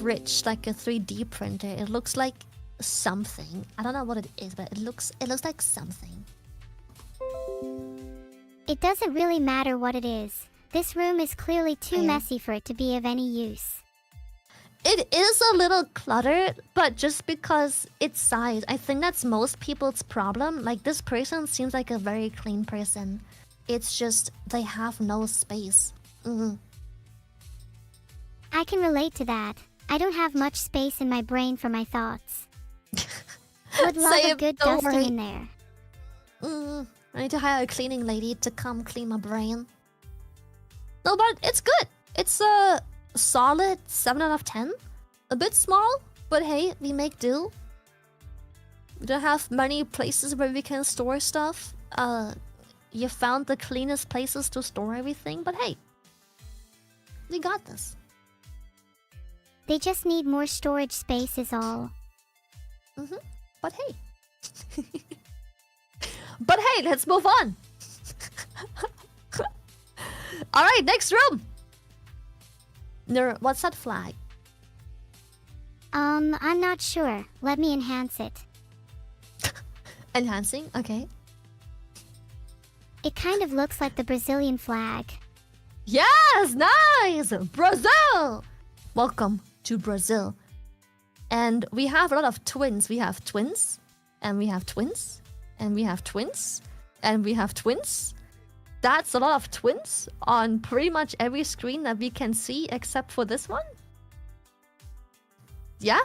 rich, like a 3D printer. It looks like something. I don't know what it is, but it looks like something. It doesn't really matter what it is. This room is clearly too messy for it to be of any use. It is a little cluttered, but just because it's size, I think that's most people's problem. Like, this person seems like a very clean person. It's just they have no space. I can relate to that. I don't have much space in my brain for my thoughts. Would love a good dusting in there. I need to hire a cleaning lady to come clean my brain. No, but it's good. It's a solid 7 out of 10. A bit small, but hey, we make do. We don't have many places where we can store stuff. You found the cleanest places to store everything, but hey, we got this. They just need more storage space is all. But hey. But hey, let's move on. Alright, next room. Neuro, what's that flag? I'm not sure. Let me enhance it. Enhancing? Okay. It kind of looks like the Brazilian flag. Yes, nice! Brazil! Welcome to Brazil. And we have a lot of twins. We have twins, and we have twins, and we have twins, and we have twins. That's a lot of twins on pretty much every screen that we can see except for this one. Yeah?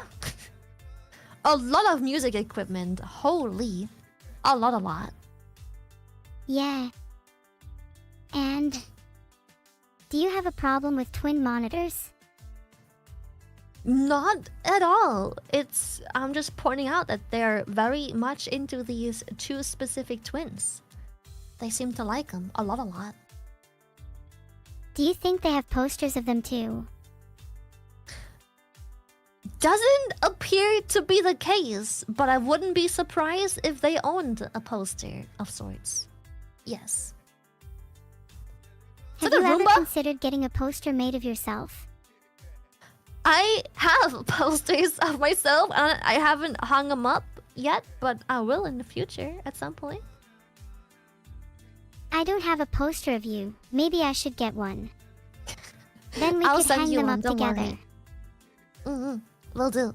A lot of music equipment. Holy. A lot. Yeah. And do you have a problem with twin monitors? Not at all. I'm just pointing out that they're very much into these two specific twins. They seem to like them a lot. Do you think they have posters of them too? Doesn't appear to be the case, but I wouldn't be surprised if they owned a poster of sorts. Yes. Have you ever considered getting a poster made of yourself? I have posters of myself, and I haven't hung them up yet, but I will in the future at some point. I don't have a poster of you. Maybe I should get one. Then we could hang them up together. Will do.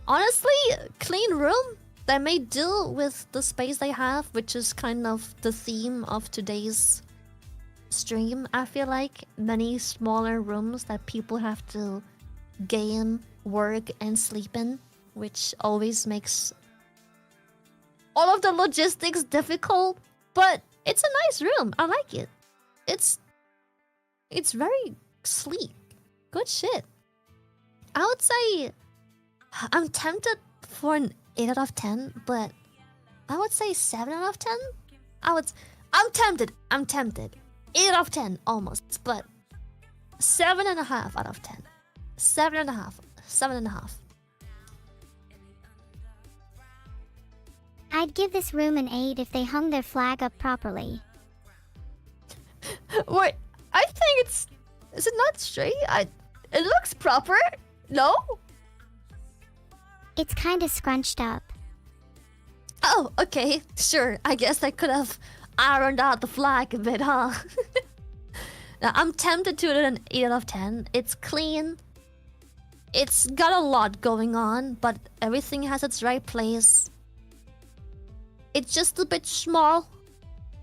Honestly, clean room. They may deal with the space they have, which is kind of the theme of today's stream. I feel like many smaller rooms that people have to game, work, and sleep in, which always makes all of the logistics difficult. But it's a nice room. I like it. It's very sleek. Good shit. I would say I'm tempted for an 8 out of 10, but I would say 7 out of 10. I'm tempted. 8 out of 10 almost, but 7.5 out of 10. 7.5. I'd give this room an 8 if they hung their flag up properly. Wait, I think is it not straight? It looks proper. No? It's kinda scrunched up. Oh, okay, sure. I guess I could have ironed out the flag a bit, huh? Now, I'm tempted to do an 8 out of 10. It's clean. It's got a lot going on, but everything has its right place. It's just a bit small.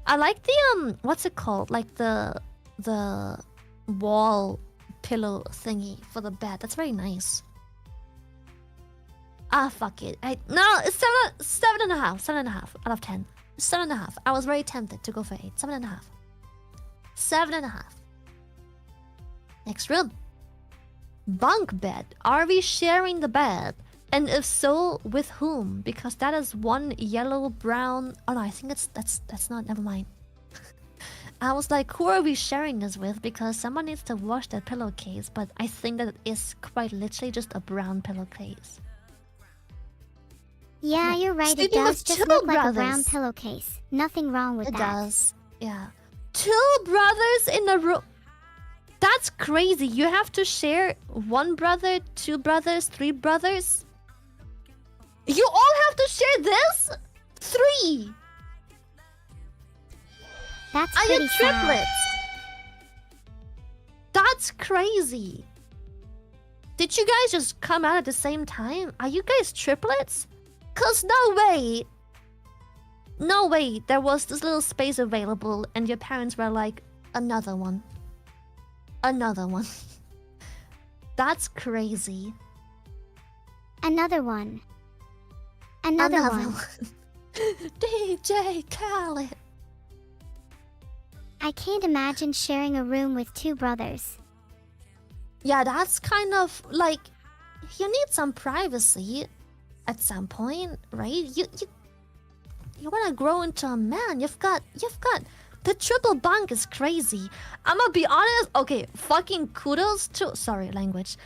I like the what's it called? Like the wall pillow thingy for the bed. That's very nice. Ah, fuck it. No, it's 7.5 out of 10. 7.5. I was very tempted to go for 8. 7.5. 7.5. Next room. Bunk bed. Are we sharing the bed? And if so, with whom? Because that is one yellow, brown. Oh no, I think that's not. Never mind. I was like, who are we sharing this with? Because someone needs to wash that pillowcase. But I think that it is quite literally just a brown pillowcase. Yeah, you're right. It does just look like a brown pillowcase. Nothing wrong with that. It does. Yeah. 2 brothers in a room. That's crazy. You have to share 1 brother, 2 brothers, 3 brothers. You all have to share this? 3. That's Are you pretty sad. triplets? That's crazy. Did you guys just come out at the same time? Are you guys triplets? Cause no way. No way there was this little space available and your parents were like, another one. Another one. That's crazy. Another one. Another one. DJ Khaled. I can't imagine sharing a room with 2 brothers. Yeah, that's kind of like, you need some privacy at some point, right? You want to grow into a man. You've got the triple bunk is crazy. I'm gonna be honest. Okay, fucking kudos to, sorry, language.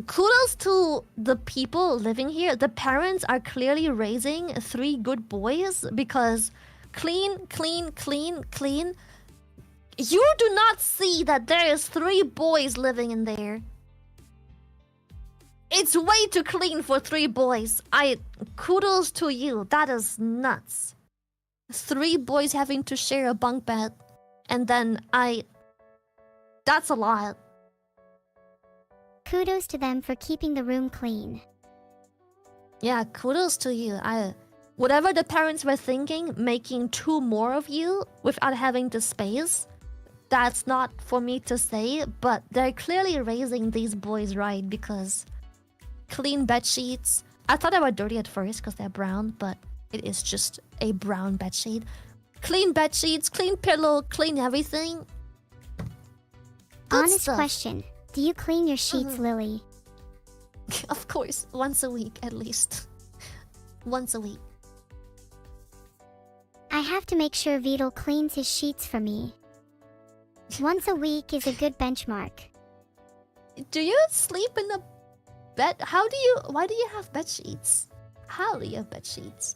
Kudos to the people living here. The parents are clearly raising 3 good boys because clean, clean, clean, clean. You do not see that there is 3 boys living in there. It's way too clean for 3 boys. Kudos to you. That is nuts. 3 boys having to share a bunk bed. And then that's a lot. Kudos to them for keeping the room clean. Yeah, kudos to you. Whatever the parents were thinking, making 2 more of you without having the space, that's not for me to say, but they're clearly raising these boys right because clean bed sheets. I thought they were dirty at first because they're brown, but it is just a brown bed sheet. Clean bed sheets, clean pillow, clean everything. Good Honest stuff. question. Do you clean your sheets, Lily? Of course, once a week at least. Once a week. I have to make sure Vidal cleans his sheets for me. Once a week is a good benchmark. Do you sleep in a bed? Why do you have bed sheets? How do you have bed sheets?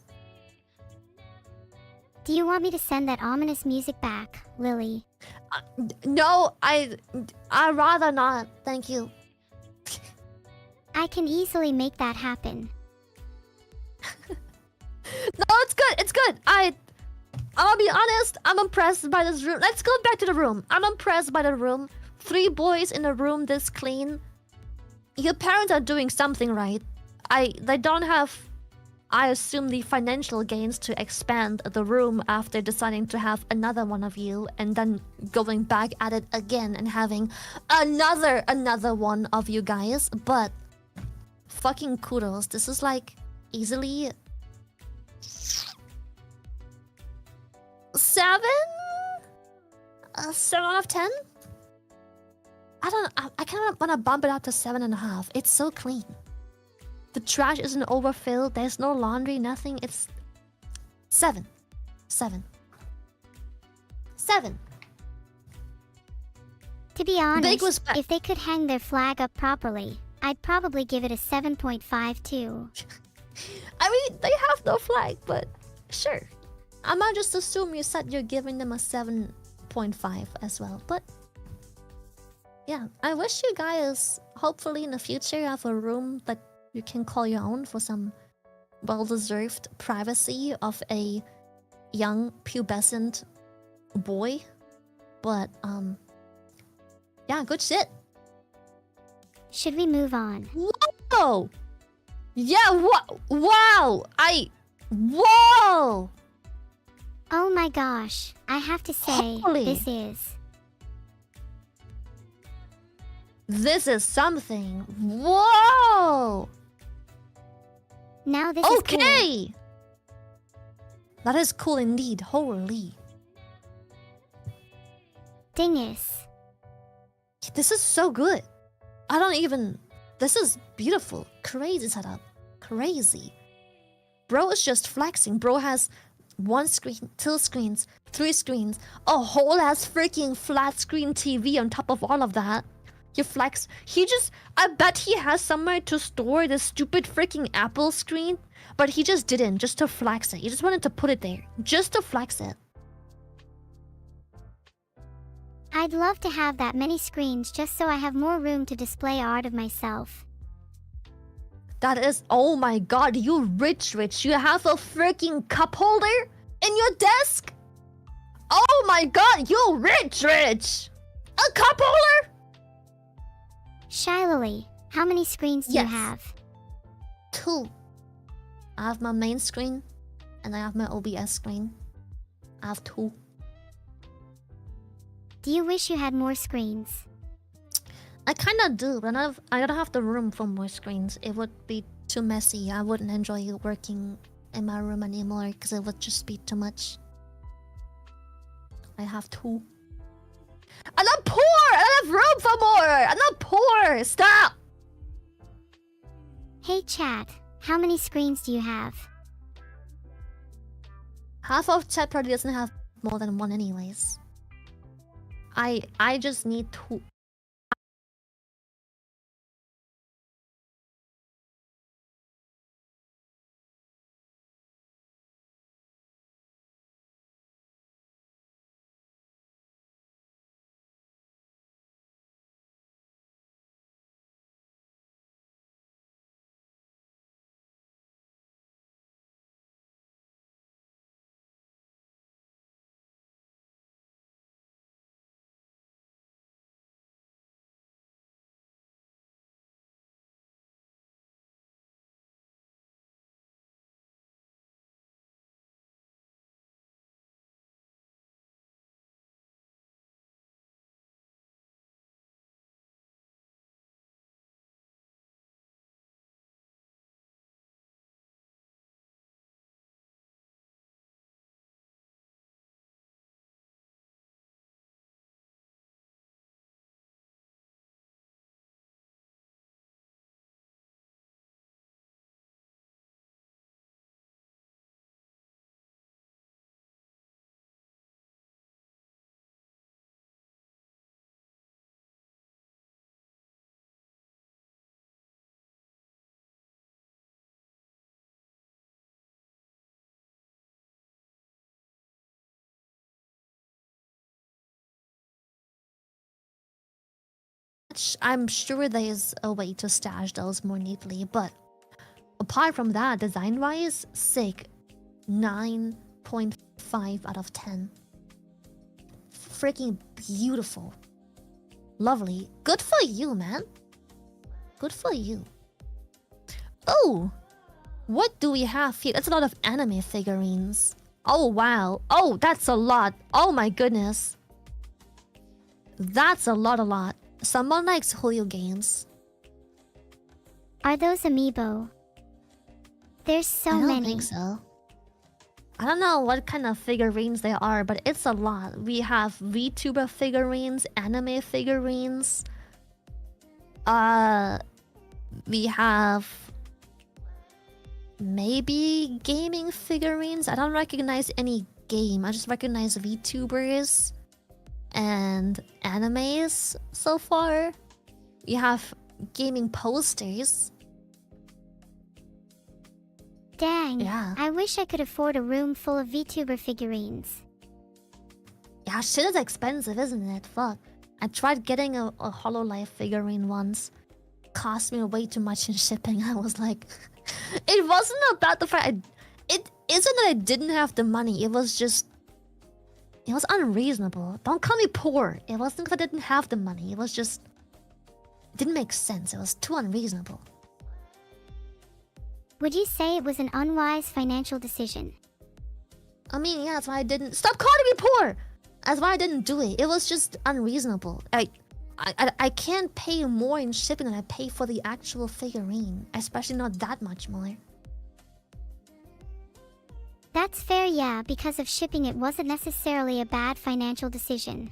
Do you want me to send that ominous music back, Lily? No, I'd rather not. Thank you. I can easily make that happen. No, it's good. It's good. I'll be honest. I'm impressed by this room. Let's go back to the room. I'm impressed by the room. 3 boys in a room this clean. Your parents are doing something right. They don't have, I assume, the financial gains to expand the room after deciding to have another one of you and then going back at it again and having another one of you guys. But fucking kudos. This is like easily 7 out of 10. I kind of want to bump it up to 7.5. It's so clean. The trash isn't overfilled. There's no laundry, nothing. It's 7. 7. 7. To be honest, respect. if they could hang their flag up properly, I'd probably give it a 7.5 too. I mean, they have no flag, but sure. I might just assume you said you're giving them a 7.5 as well, but yeah, I wish you guys, hopefully in the future, have a room that you can call your own for some well-deserved privacy of a young pubescent boy. But yeah, good shit. Should we move on? Whoa! Yeah, wow! Whoa! Oh my gosh, I have to say, Holy. This is something. Whoa! Now this is cool. Okay! That is cool indeed. Holy. Dingus. This is so good. This is beautiful. Crazy setup. Crazy. Bro is just flexing. Bro has 1 screen, 2 screens, 3 screens, a whole ass freaking flat screen TV on top of all of that. You flex. I bet he has somewhere to store this stupid freaking Apple screen, but he just didn't, just to flex it. He just wanted to put it there, just to flex it. I'd love to have that many screens just so I have more room to display art of myself. That is, oh my god, you rich. You have a freaking cup holder in your desk? Oh my god, you rich. A cup holder? Shylil, how many screens do you have? 2. I have my main screen, and I have my OBS screen. I have 2. Do you wish you had more screens? I kinda do, but I don't have the room for more screens. It would be too messy. I wouldn't enjoy working in my room anymore because it would just be too much. I have 2. I'm not poor! I don't have room for more! I'm not poor! Stop! Hey chat, how many screens do you have? Half of chat probably doesn't have more than 1 anyways. I just need 2. I'm sure there's a way to stash those more neatly, but apart from that, design-wise, sick. 9.5 out of 10. Freaking beautiful. Lovely. Good for you, man. Good for you. Oh! What do we have here? That's a lot of anime figurines. Oh, wow. Oh, that's a lot. Oh my goodness. That's a lot. Someone likes Shylil games. Are those amiibo? There's so many. I don't think so. I don't know what kind of figurines they are, but it's a lot. We have VTuber figurines, anime figurines. We have maybe gaming figurines. I don't recognize any game. I just recognize VTubers and animes so far. We have gaming posters. Dang, Yeah. I wish I could afford a room full of VTuber figurines. Yeah, shit is expensive, isn't it? Fuck. I tried getting a HoloLive figurine once. Cost me way too much in shipping. I was like... It wasn't about the fact... It isn't that I didn't have the money. It was just... It was unreasonable. Don't call me poor. It wasn't because I didn't have the money. It was just... It didn't make sense. It was too unreasonable. Would you say it was an unwise financial decision? I mean, yeah, that's why I didn't... Stop calling me poor! That's why I didn't do it. It was just unreasonable. I can't pay more in shipping than I pay for the actual figurine. Especially not that much more. That's fair, yeah, because of shipping it wasn't necessarily a bad financial decision.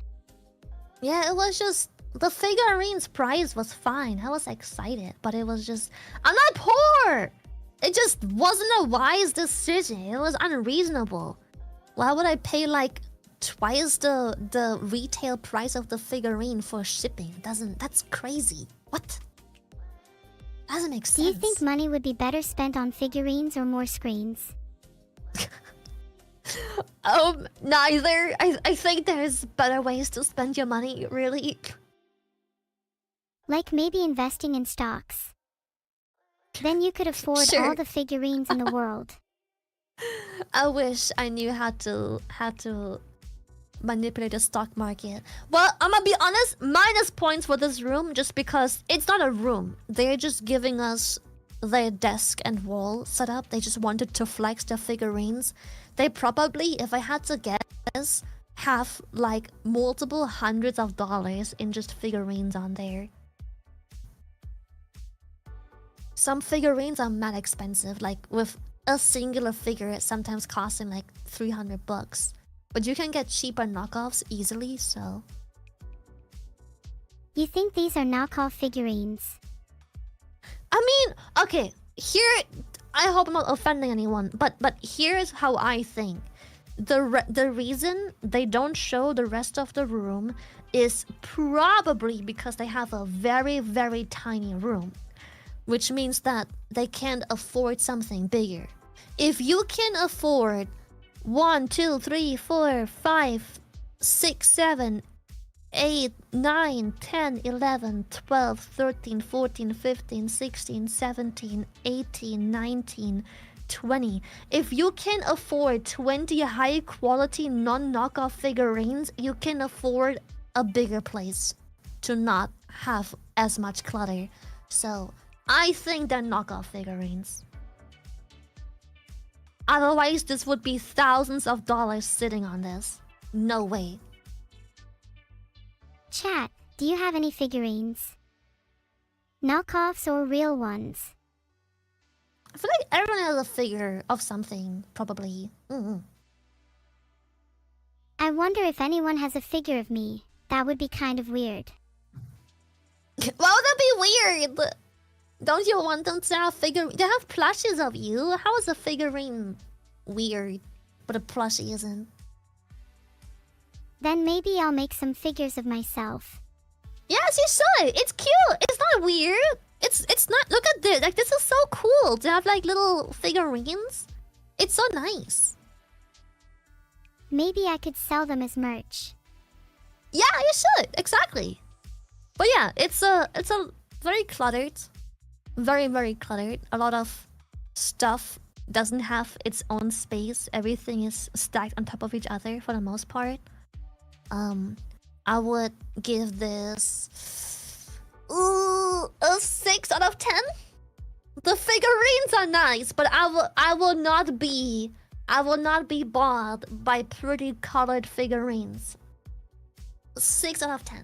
Yeah, it was just... The figurine's price was fine. I was excited, but it was just... I'm not poor! It just wasn't a wise decision. It was unreasonable. Why would I pay like twice the retail price of the figurine for shipping? That's crazy. What? Doesn't make sense. Do you think money would be better spent on figurines or more screens? Neither. I think there's better ways to spend your money, really. Like maybe investing in stocks. Then you could afford Sure. all the figurines in the world. I wish I knew how to manipulate the stock market. Well, I'm gonna be honest, minus points for this room just because it's not a room. They're just giving us their desk and wall setup. They just wanted to flex their figurines. They probably, if I had to guess, have like multiple hundreds of dollars in just figurines on there. Some figurines are mad expensive, like with a singular figure sometimes costing like 300 bucks. But you can get cheaper knockoffs easily, so... You think these are knockoff figurines? I mean, okay, here... I hope I'm not offending anyone, but here's how I think. The reason they don't show the rest of the room is probably because they have a very, very tiny room. Which means that they can't afford something bigger. If you can afford 1, 2, 3, 4, 5, 6, 7, 8, 9, 10, 11, 12, 13, 14, 15, 16, 17, 18, 19, 20. If you can afford 20 high quality non-knockoff figurines, you can afford a bigger place to not have as much clutter. So I think they're knockoff figurines. Otherwise, this would be thousands of dollars sitting on this. No way. Chat, do you have any figurines? Knockoffs or real ones? I feel like everyone has a figure of something, probably. I wonder if anyone has a figure of me. That would be kind of weird. Why would that be weird? Don't you want them to have figurine? They have plushies of you. How is a figurine weird, but a plushie isn't? Then maybe I'll make some figures of myself. Yes, you should. It's cute. It's not weird. It's not. Look at this. Like, this is so cool to have like little figurines. It's so nice. Maybe I could sell them as merch. Yeah, you should. Exactly. But yeah, it's a very cluttered. Very, very cluttered. A lot of stuff doesn't have its own space. Everything is stacked on top of each other for the most part. I would give this a 6 out of 10. The figurines are nice, but I will not be bought by pretty colored figurines. 6 out of 10.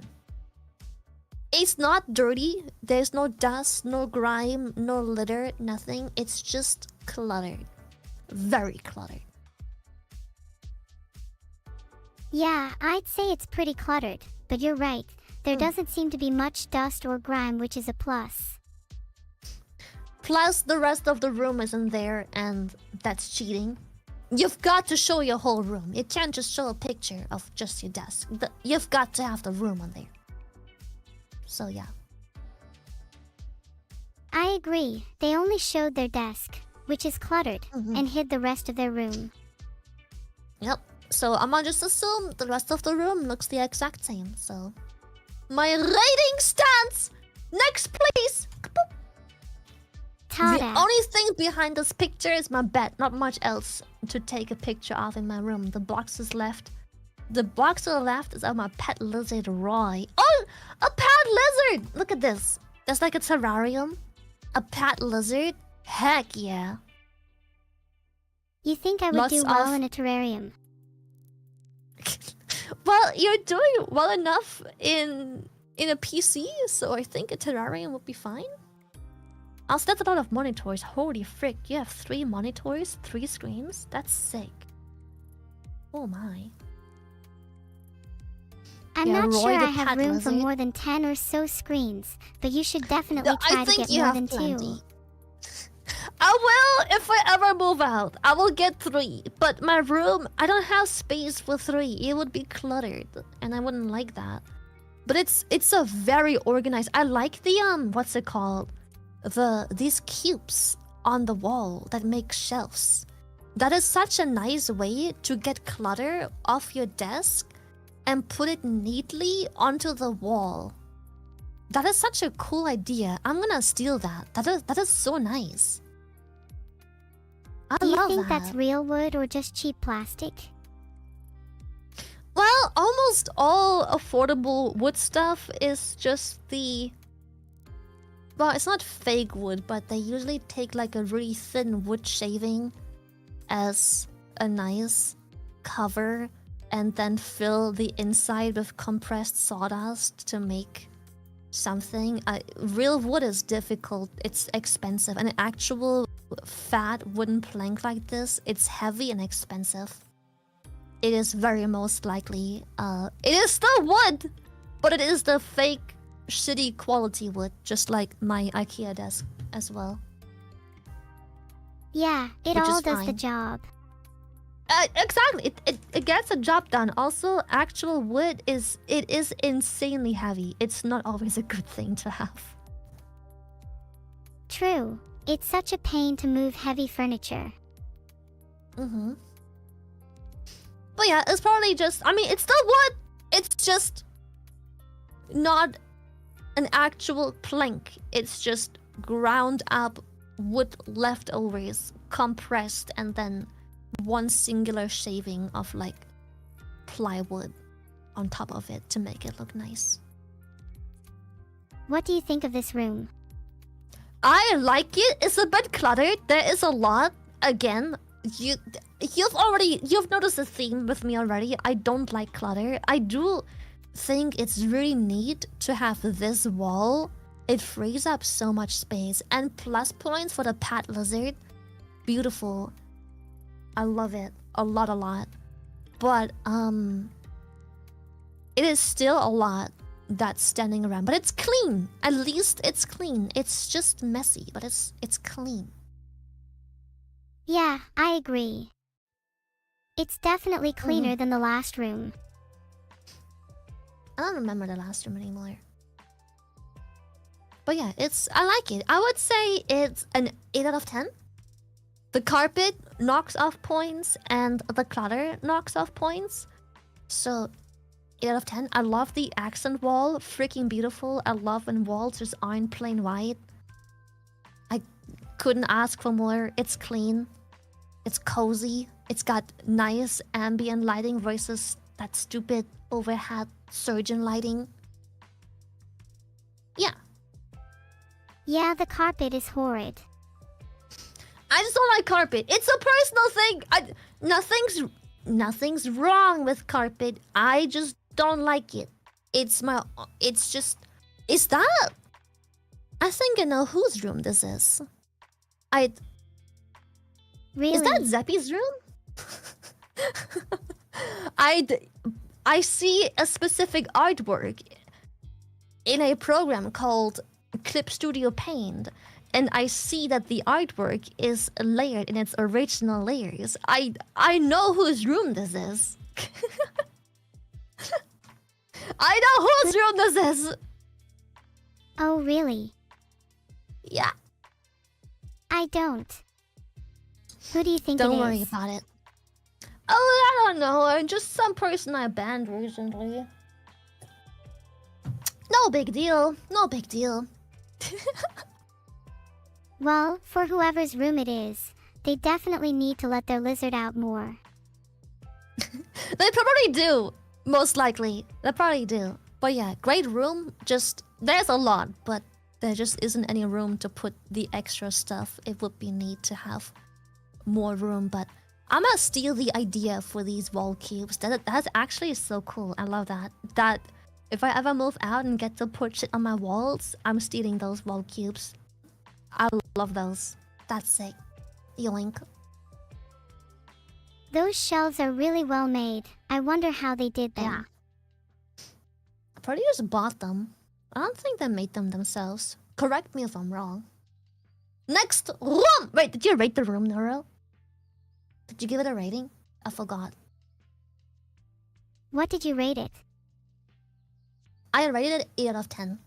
It's not dirty. There's no dust, no grime, no litter, nothing. It's just cluttered. Very cluttered. Yeah, I'd say it's pretty cluttered, but you're right. There doesn't seem to be much dust or grime, which is a plus. Plus, the rest of the room isn't there, and that's cheating. You've got to show your whole room. You can't just show a picture of just your desk. You've got to have the room on there. So yeah. I agree. They only showed their desk, which is cluttered, and hid the rest of their room. Yep. So I'm gonna just assume the rest of the room looks the exact same. So my rating stands. Next, please. Tada. The only thing behind this picture is my bed. Not much else to take a picture of in my room. The boxes left. The box to the left is of my pet lizard, Roy. Oh, a pet lizard! Look at this. That's like a terrarium. A pet lizard? Heck yeah. You think I would do well in a terrarium? Well, you're doing well enough in a PC, so I think a terrarium would be fine. Also, that's a lot of monitors. Holy frick, you have 3 monitors, 3 screens? That's sick. Oh my. I'm not sure I have room for more than 10 or so screens, but you should definitely try to get more than 2. I will if I ever move out. I will get 3, but my room, I don't have space for 3. It would be cluttered, and I wouldn't like that. But it's a very organized. I like the what's it called? These cubes on the wall that make shelves. That is such a nice way to get clutter off your desk and put it neatly onto the wall. That is such a cool idea. I'm gonna steal that. That is so nice. Do you think that's real wood or just cheap plastic? Well, almost all affordable wood stuff is just the... Well, it's not fake wood, but they usually take like a really thin wood shaving as a nice cover and then fill the inside with compressed sawdust to make something. Real wood is difficult, it's expensive. An actual fat wooden plank like this, it's heavy and expensive. It is very most likely, it is still wood, but it is the fake, shitty quality wood, just like my IKEA desk as well. Yeah, it all does the job. Exactly, it gets the job done. Also, actual wood is insanely heavy. It's not always a good thing to have. True, it's such a pain to move heavy furniture. Mm-hmm. But yeah, it's probably just, I mean, it's still wood. It's just not an actual plank. It's just ground up wood leftovers, compressed, and then one singular shaving of like plywood on top of it to make it look nice. What do you think of this room? I like it. It's a bit cluttered. There is a lot. Again, you've noticed the theme with me already. I don't like clutter. I do think it's really neat to have this wall. It frees up so much space, and plus points for the pet lizard. Beautiful. I love it a lot. But it is still a lot that's standing around, but it's clean. At least it's clean. It's just messy, but it's clean. Yeah, I agree. It's definitely cleaner than the last room. I don't remember the last room anymore. But yeah, I like it. I would say it's an 8 out of 10. The carpet knocks off points and the clutter knocks off points. So 8 out of 10. I love the accent wall. Freaking beautiful. I love when walls just aren't plain white. I couldn't ask for more. It's clean. It's cozy. It's got nice ambient lighting versus that stupid overhead surgeon lighting. Yeah. Yeah, the carpet is horrid. I just don't like carpet. It's a personal thing. Nothing's wrong with carpet. I just don't like it. Is that? I think I know whose room this is. Really? Is that Zeppy's room? I see a specific artwork in a program called Clip Studio Paint, and I see that the artwork is layered in its original layers. I know whose room this is. I know whose room this is. Oh, really? Yeah. I don't. Who do you think it is? Don't worry about it. Oh, I don't know. Just some person I banned recently. No big deal. No big deal. Well, for whoever's room it is, they definitely need to let their lizard out more. They probably do. Most likely. They probably do. But yeah, great room. Just, there's a lot, but there just isn't any room to put the extra stuff. It would be neat to have more room, but I'm gonna steal the idea for these wall cubes. That's actually so cool. I love that. That if I ever move out and get to put shit on my walls, I'm stealing those wall cubes. I love those. That's sick. Yoink. Those shelves are really well made. I wonder how they did them. Yeah. I probably just bought them. I don't think they made them themselves. Correct me if I'm wrong. Next room! Wait, did you rate the room, Neuro? Did you give it a rating? I forgot. What did you rate it? I rated it 8 out of 10.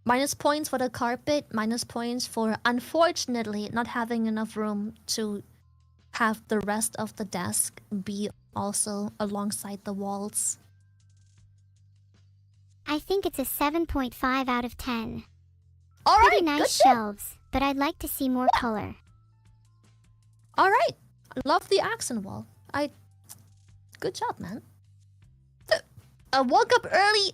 Minus points for the carpet, minus points for, unfortunately, not having enough room to have the rest of the desk be also alongside the walls? I think it's a 7.5 out of 10. Alright, Pretty nice shelves, but I'd like to see more color. Alright, love the accent wall. Good job, man. I woke up early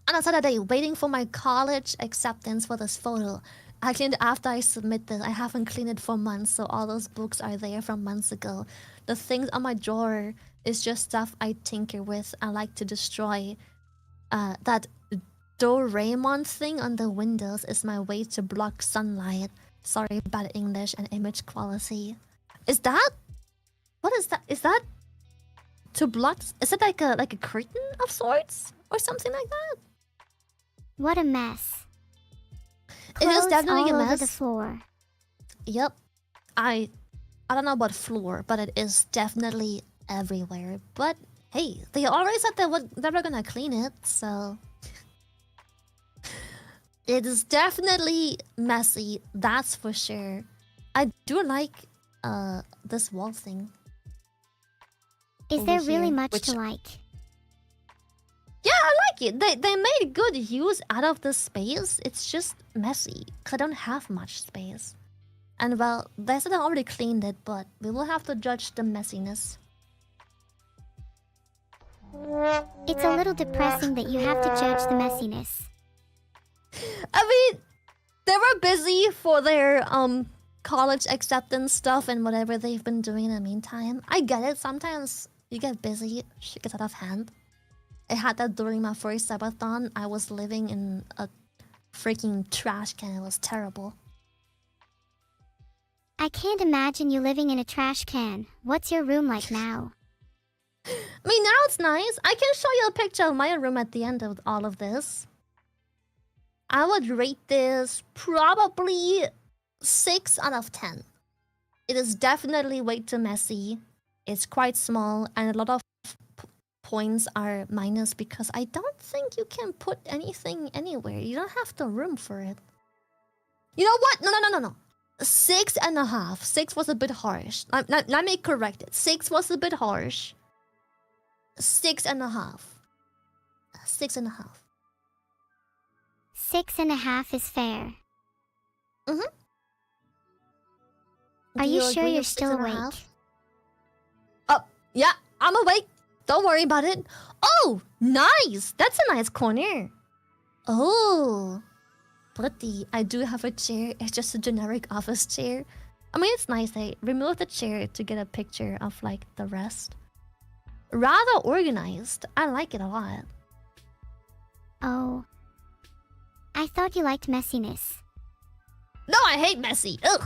on a Saturday waiting for my college acceptance for this photo. I cleaned it after I submitted. I haven't cleaned it for months, so all those books are there from months ago. The things on my drawer is just stuff I tinker with. I like to destroy. That Doraemon thing on the windows is my way to block sunlight. Sorry about English and image quality. Is that? What is that? Is that to block? Is it like a curtain of sorts or something like that? What a mess. It is definitely all a over mess. the floor. Yep. I don't know about floor, but it is definitely everywhere. But hey, they already said they were gonna clean it, so it is definitely messy, that's for sure. I do like this wall thing. Is there really much to like? Yeah, I like it. They made good use out of the space. It's just messy, because I don't have much space. And well, they said I already cleaned it, but we will have to judge the messiness. It's a little depressing that you have to judge the messiness. I mean, they were busy for their college acceptance stuff and whatever they've been doing in the meantime. I get it. Sometimes you get busy, shit gets out of hand. I had that during my first subathon. I was living in a freaking trash can. It was terrible. I can't imagine you living in a trash can. What's your room like now? I mean, now it's nice. I can show you a picture of my room at the end of all of this. I would rate this probably 6 out of 10. It is definitely way too messy. It's quite small, and a lot of points are minus because I don't think you can put anything anywhere. You don't have the room for it. You know what? No. 6.5. 6 was a bit harsh. Let me correct it. 6 was a bit harsh. 6.5. 6.5. 6.5 is fair. Mm-hmm. Are you sure you're still awake? Yeah, I'm awake. Don't worry about it. Oh, nice. That's a nice corner. Oh, pretty. I do have a chair. It's just a generic office chair. I mean, it's nice. I removed the chair to get a picture of like the rest. Rather organized. I like it a lot. Oh. I thought you liked messiness. No, I hate messy. Ugh.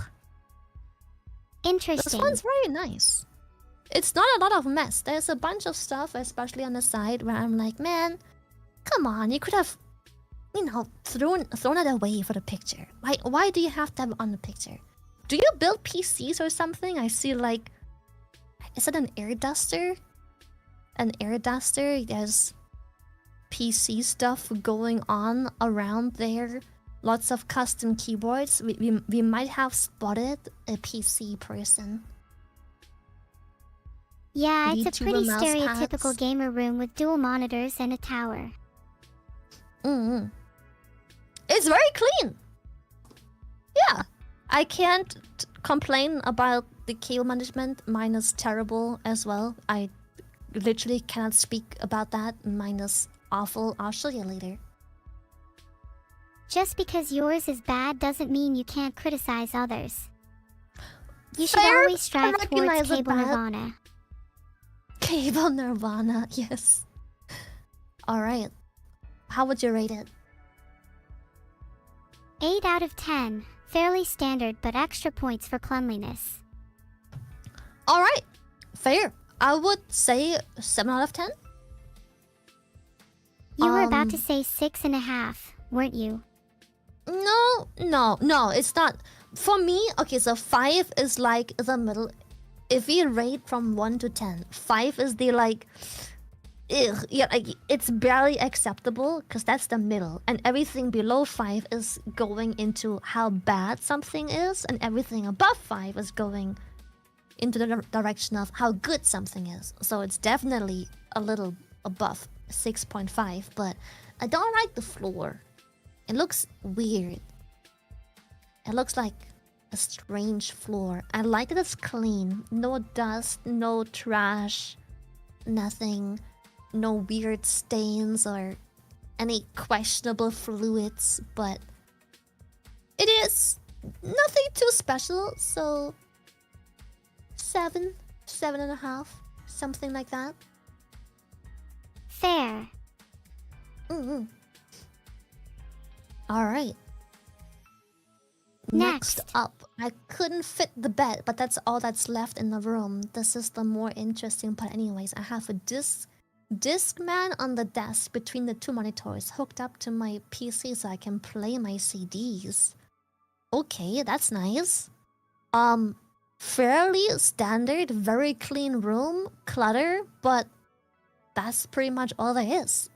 Interesting. This one's very nice. It's not a lot of mess. There's a bunch of stuff, especially on the side, where I'm like, man, come on, you could have, you know, thrown it away for the picture. Why do you have to have it on the picture? Do you build PCs or something? I see like, is it an air duster? An air duster? There's PC stuff going on around there. Lots of custom keyboards. We might have spotted a PC person. Yeah, it's a pretty stereotypical pads. gamer room with dual monitors and a tower. It's very clean. Yeah, I can't complain about the cable management. Mine is terrible as well. I literally cannot speak about that. Mine is awful. I'll show you later. Just because yours is bad doesn't mean you can't criticize others. You should Fair, always strive towards cable bad. nirvana. Cable nirvana, yes. Alright. How would you rate it? 8 out of 10. Fairly standard, but extra points for cleanliness. Alright. Fair. I would say 7 out of 10. You were about to say 6.5, weren't you? No, it's not. For me, okay, so 5 is like the middle. If we rate from 1 to 10, 5 is the like, ugh, yeah, like it's barely acceptable because that's the middle, and everything below 5 is going into how bad something is, and everything above 5 is going into the direction of how good something is. So it's definitely a little above 6.5, but I don't like the floor. It looks weird. It looks like a strange floor. I like that it's clean. No dust, no trash, nothing. No weird stains or any questionable fluids, but it is nothing too special, so 7, 7.5, something like that. Fair. Mm-hmm. Alright. Next up, I couldn't fit the bed, but that's all that's left in the room. This is the more interesting part anyways. I have a Discman on the desk between the two monitors hooked up to my PC so I can play my CDs. Okay, that's nice. Fairly standard, very clean room, clutter, but that's pretty much all there is.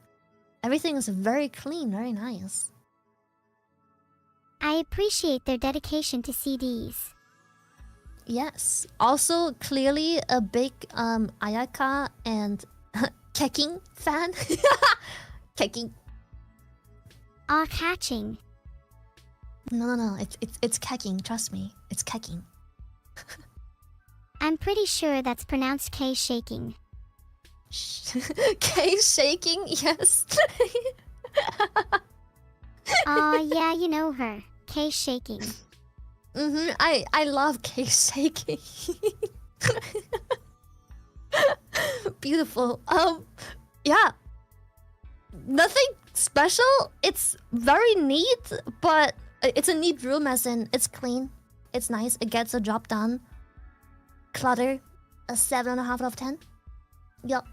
Everything is very clean, very nice. I appreciate their dedication to CDs. Yes. Also, clearly a big Ayaka and Keking fan. Keking. Catching. No. It's Keking. Trust me. It's Keking. I'm pretty sure that's pronounced K shaking. K shaking. Yes. Yeah, you know her. K shaking. I love K shaking. Beautiful. Yeah. Nothing special. It's very neat, but it's a neat room as in it's clean. It's nice. It gets the job done. Clutter, a 7.5 out of 10. Yup.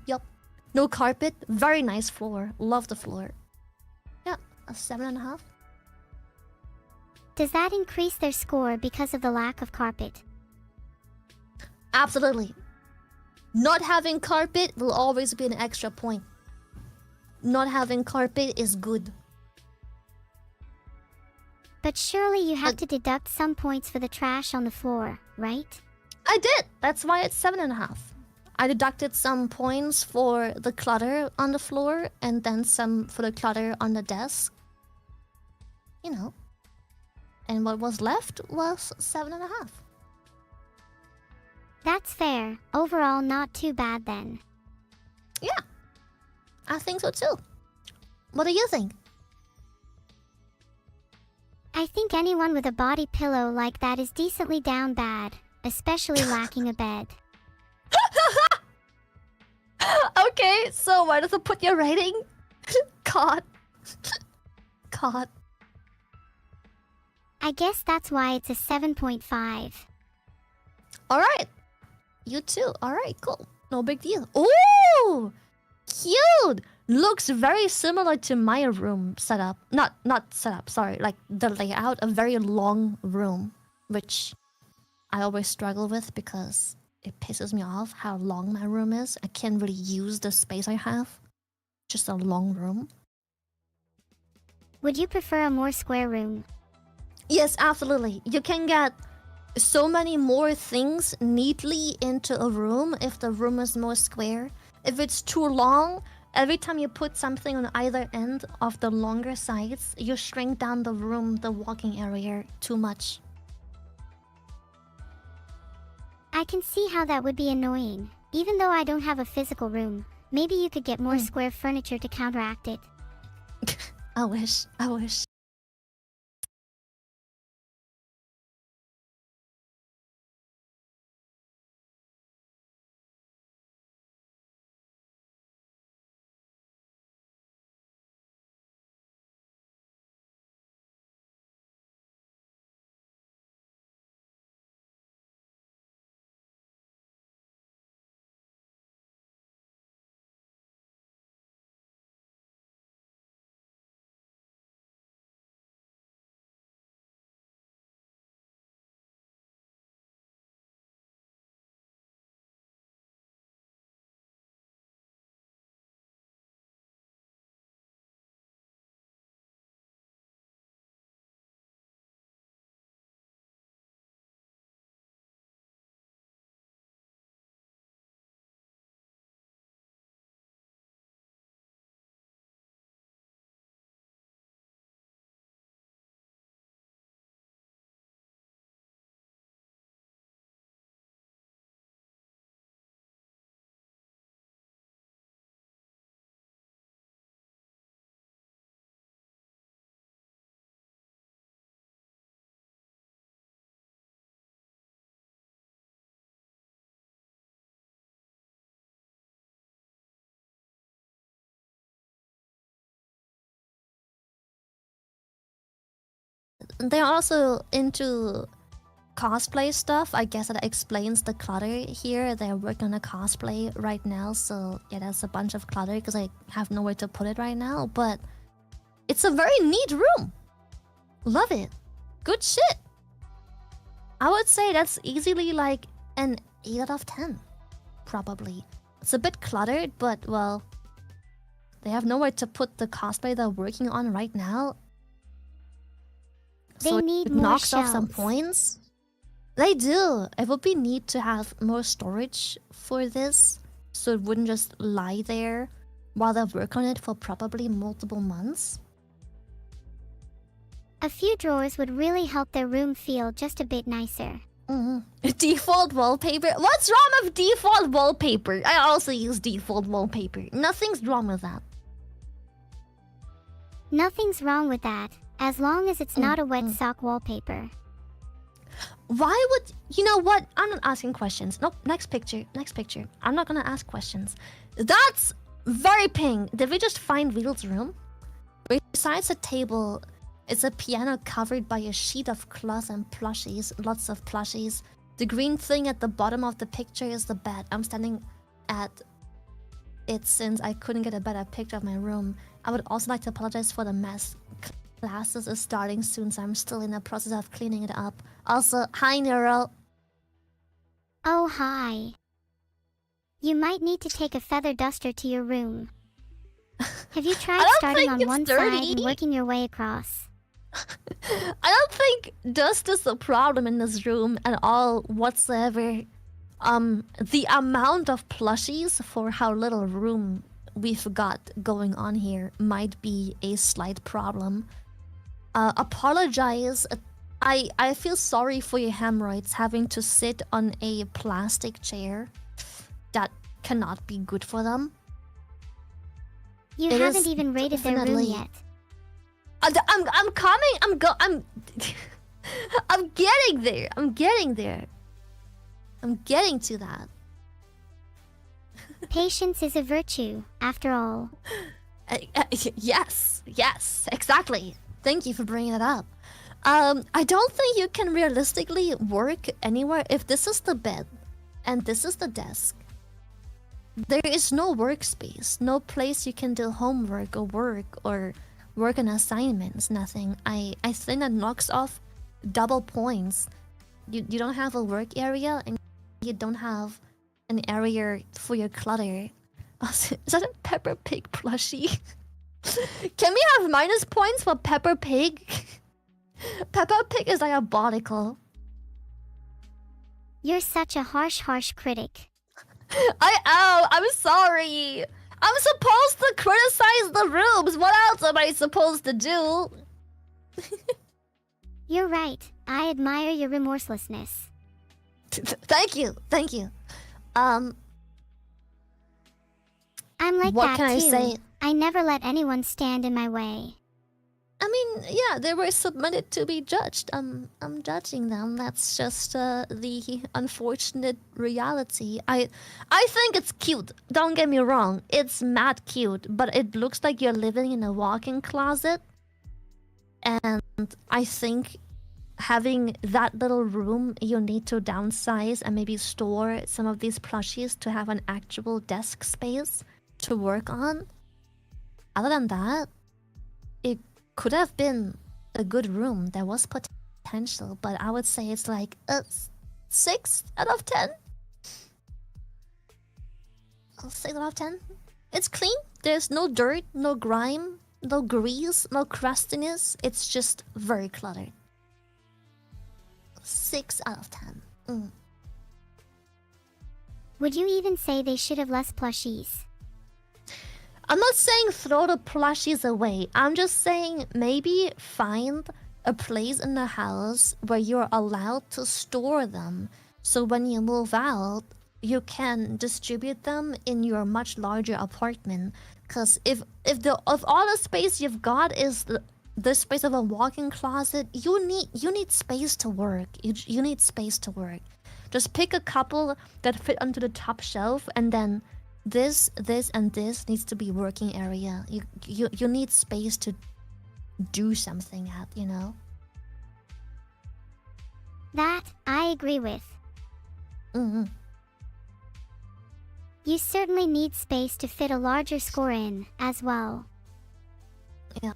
No carpet. Very nice floor. Love the floor. Yeah, a 7.5. Does that increase their score because of the lack of carpet? Absolutely. Not having carpet will always be an extra point. Not having carpet is good. But surely you have to deduct some points for the trash on the floor, right? I did. That's why it's 7.5. I deducted some points for the clutter on the floor and then some for the clutter on the desk. You know. And what was left was 7.5. That's fair. Overall, not too bad then. Yeah. I think so too. What do you think? I think anyone with a body pillow like that is decently down bad, especially lacking a bed. Okay, so where does it put your rating? God. God. I guess that's why it's a 7.5. Alright. You too. Alright, cool. No big deal. Ooh! Cute! Looks very similar to my room setup. Not setup, sorry. Like the layout, a very long room. Which I always struggle with because it pisses me off how long my room is. I can't really use the space I have. Just a long room. Would you prefer a more square room? Yes, absolutely. You can get so many more things neatly into a room if the room is more square. If it's too long, every time you put something on either end of the longer sides, you shrink down the room, the walking area, too much. I can see how that would be annoying. Even though I don't have a physical room, maybe you could get more square furniture to counteract it. I wish. they're also into cosplay stuff. I guess that explains the clutter here. They're working on a cosplay right now, so yeah, there's a bunch of clutter because I have nowhere to put it right now. But it's a very neat room. Love it. Good shit. I would say that's easily like an 8 out of 10. Probably. It's a bit cluttered, but well, they have nowhere to put the cosplay they're working on right now. They so need it more knocks shelves. off some points. They do. It would be neat to have more storage for this, so it wouldn't just lie there while they work on it for probably multiple months. A few drawers would really help their room feel just a bit nicer. Default wallpaper? What's wrong with default wallpaper? I also use default wallpaper. Nothing's wrong with that. Nothing's wrong with that, as long as it's not a wet sock wallpaper. Why would... You know what? I'm not asking questions. Nope, next picture. Next picture. I'm not gonna ask questions. That's very ping. Did we just find Weedle's room? Besides a table, it's a piano covered by a sheet of cloth and plushies. Lots of plushies. The green thing at the bottom of the picture is the bed. I'm standing at it since I couldn't get a better picture of my room. I would also like to apologize for the mess. Classes is starting soon, so I'm still in the process of cleaning it up. Also, hi Neuro. Oh, hi. You might need to take a feather duster to your room. Have you tried starting on one side and working your way across? I don't think dust is a problem in this room at all whatsoever. The amount of plushies for how little room we've got going on here might be a slight problem. Apologize. I feel sorry for your hemorrhoids having to sit on a plastic chair. That cannot be good for them. You haven't even rated their room yet. I'm coming. I'm getting there. I'm getting there. I'm getting to that. Patience is a virtue, after all. Yes, exactly. Thank you for bringing it up. I don't think you can realistically work anywhere if this is the bed and this is the desk. There is no workspace, no place you can do homework or work on assignments, nothing. I think that knocks off double points. You don't have a work area and you don't have an area for your clutter. Is that a Peppa Pig plushie? Can we have minus points for Peppa Pig? Peppa Pig is diabolical. You're such a harsh critic. I am. I'm sorry. I'm supposed to criticize the rooms. What else am I supposed to do? You're right. I admire your remorselessness. Thank you. I'm like what that can too. I say? I never let anyone stand in my way. I mean, yeah, they were submitted to be judged. I'm judging them. That's just the unfortunate reality. I think it's cute. Don't get me wrong. It's mad cute, but it looks like you're living in a walk-in closet. And I think having that little room, you need to downsize and maybe store some of these plushies to have an actual desk space to work on. Other than that, it could have been a good room. There was potential, but I would say it's like a 6 out of 10. 6 out of 10. It's clean. There's no dirt, no grime, no grease, no crustiness. It's just very cluttered. 6 out of 10. Would you even say they should have less plushies? I'm not saying throw the plushies away. I'm just saying maybe find a place in the house where you're allowed to store them. So when you move out, you can distribute them in your much larger apartment. Because if all the space you've got is the space of a walk-in closet, you need space to work. You need space to work. Just pick a couple that fit onto the top shelf, and then this, and this needs to be working area. You need space to do something at, you know? That, I agree with. Mm-hmm. You certainly need space to fit a larger score in, as well. Yeah.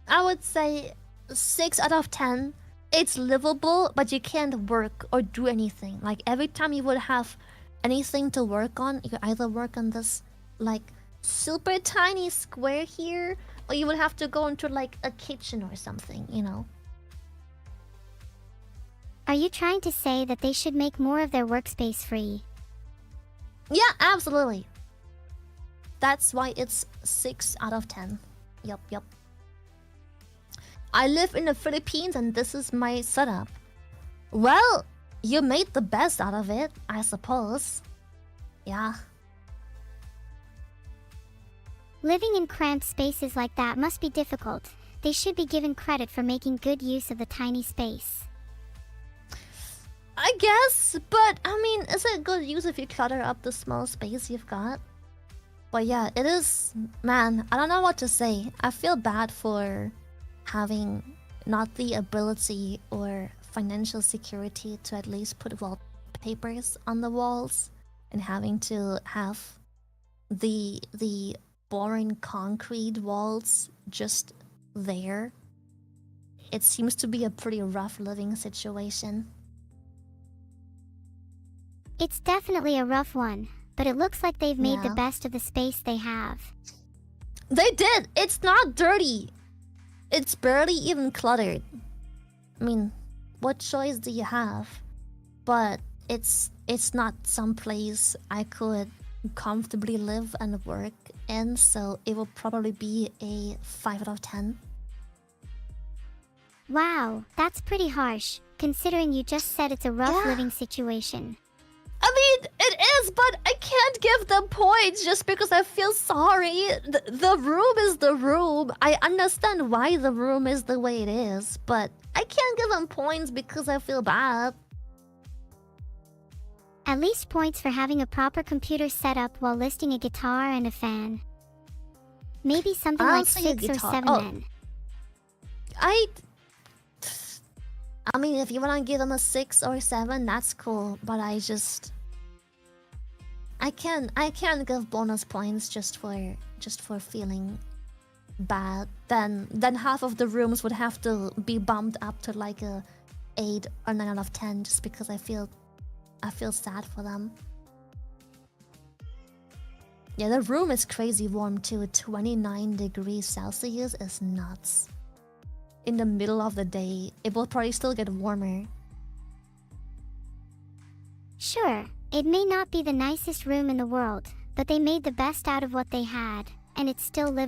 I would say 6 out of 10. It's livable, but you can't work or do anything. Like every time you would have anything to work on, you either work on this like super tiny square here, or you would have to go into like a kitchen or something, you know? Are you trying to say that they should make more of their workspace free? Yeah, absolutely. That's why it's 6 out of 10. Yup. I live in the Philippines and this is my setup. Well, you made the best out of it, I suppose. Yeah. Living in cramped spaces like that must be difficult. They should be given credit for making good use of the tiny space. I guess, but I mean, is it good use if you clutter up the small space you've got? But yeah, it is. Man, I don't know what to say. I feel bad for having not the ability or financial security to at least put wallpapers on the walls and having to have the boring concrete walls just there. It seems to be a pretty rough living situation. It's definitely a rough one, but it looks like they've made the Yeah. best of the space they have. They did! It's not dirty! It's barely even cluttered. I mean, what choice do you have? But it's not some place I could comfortably live and work in, so it will probably be a 5 out of 10. Wow, that's pretty harsh, considering you just said it's a rough Yeah. living situation. I mean, it is, but I can't give them points just because I feel sorry. The room is the room. I understand why the room is the way it is, but I can't give them points because I feel bad. At least points for having a proper computer setup while listing a guitar and a fan. Maybe something I'll like say a 6 or guitar. 7 Oh. then. I mean, if you wanna give them a 6 or 7, that's cool. But I can't give bonus points just for feeling bad. Then half of the rooms would have to be bumped up to like a 8 or 9 out of 10 just because I feel sad for them. Yeah, the room is crazy warm too. 29 degrees Celsius is nuts. In the middle of the day, it will probably still get warmer. Sure, it may not be the nicest room in the world, but they made the best out of what they had, and it's still livable.